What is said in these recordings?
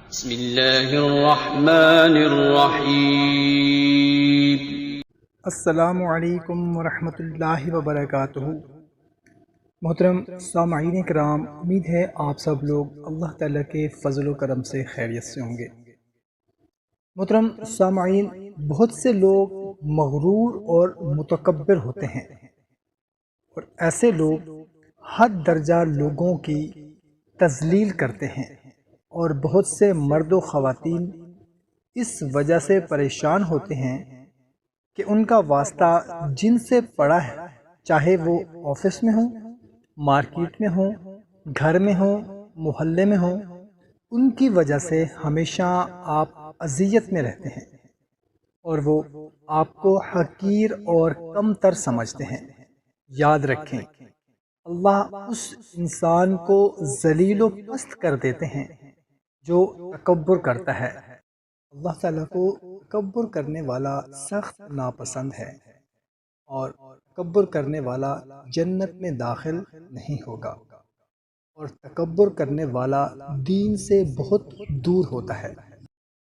بسم اللہ الرحمن الرحیم۔ السلام علیکم ورحمۃ اللہ وبرکاتہ۔ محترم سامعین کرام، امید ہے آپ سب لوگ اللہ تعالیٰ کے فضل و کرم سے خیریت سے ہوں گے۔ محترم سامعین، بہت سے لوگ مغرور اور متکبر ہوتے ہیں، اور ایسے لوگ حد درجہ لوگوں کی تذلیل کرتے ہیں، اور بہت سے مرد و خواتین اس وجہ سے پریشان ہوتے ہیں کہ ان کا واسطہ جن سے پڑا ہے، چاہے وہ آفس میں ہوں، مارکیٹ میں ہوں، گھر میں ہوں، محلے میں ہوں، ان کی وجہ سے ہمیشہ آپ اذیت میں رہتے ہیں، اور وہ آپ کو حقیر اور کم تر سمجھتے ہیں۔ یاد رکھیں، اللہ اس انسان کو ذلیل و پست کر دیتے ہیں جو تکبر کرتا ہے۔ اللہ تعالیٰ کو تکبر کرنے والا سخت ناپسند ہے، اور تکبر کرنے والا جنت میں داخل نہیں ہوگا، اور تکبر کرنے والا دین سے بہت دور ہوتا ہے۔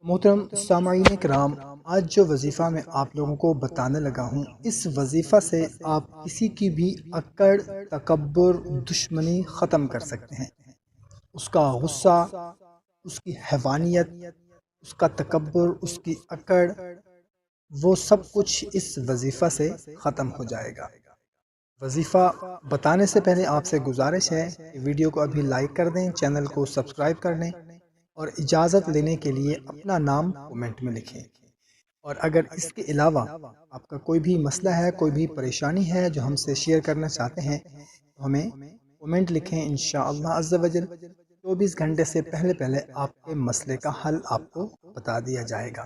محترم سامعین کرام، آج جو وظیفہ میں آپ لوگوں کو بتانے لگا ہوں، اس وظیفہ سے آپ کسی کی بھی اکڑ، تکبر، دشمنی ختم کر سکتے ہیں۔ اس کا غصہ، اس کی حیوانیت، اس کا تکبر، اس کی اکڑ، وہ سب کچھ اس وظیفہ سے ختم ہو جائے گا۔ وظیفہ بتانے سے پہلے آپ سے گزارش ہے کہ ویڈیو کو ابھی لائک کر دیں، چینل کو سبسکرائب کر لیں، اور اجازت لینے کے لیے اپنا نام کومنٹ میں لکھیں۔ اور اگر اس کے علاوہ آپ کا کوئی بھی مسئلہ ہے، کوئی بھی پریشانی ہے جو ہم سے شیئر کرنا چاہتے ہیں، تو ہمیں کومنٹ لکھیں۔ انشاءاللہ عز و جل 24 گھنٹے سے پہلے آپ کے مسئلے کا حل آپ کو بتا دیا جائے گا۔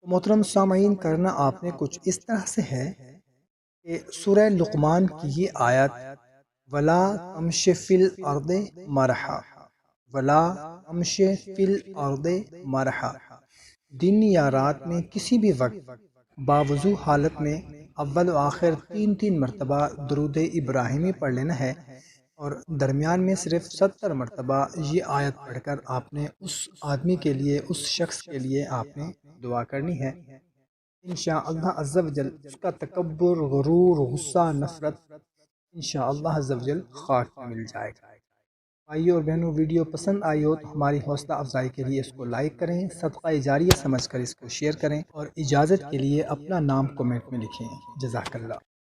محترم سامعین، کرنا آپ نے کچھ اس طرح سے ہے کہ سورہ لقمان کی یہ آیت وَلَا تَمْشِ فِي الْأَرْضِ مَرَحًا، وَلَا تَمْشِ فِي الْأَرْضِ مَرَحًا، دن یا رات میں کسی بھی وقت باوضو حالت میں اول و آخر 3 مرتبہ درود ابراہیمی پڑھ لینا ہے، اور درمیان میں صرف 70 مرتبہ یہ آیت پڑھ کر آپ نے اس آدمی کے لیے، اس شخص کے لیے آپ نے دعا کرنی ہے۔ انشاءاللہ عز و جل اس کا تکبر، غرور، غصہ، نفرت انشاءاللہ عز و جل خاک میں مل جائے گا۔ بھائیو اور بہنوں، ویڈیو پسند آئی ہو تو ہماری حوصلہ افزائی کے لیے اس کو لائک کریں، صدقہ جاریہ سمجھ کر اس کو شیئر کریں، اور اجازت کے لیے اپنا نام کومنٹ میں لکھیں۔ جزاک اللہ۔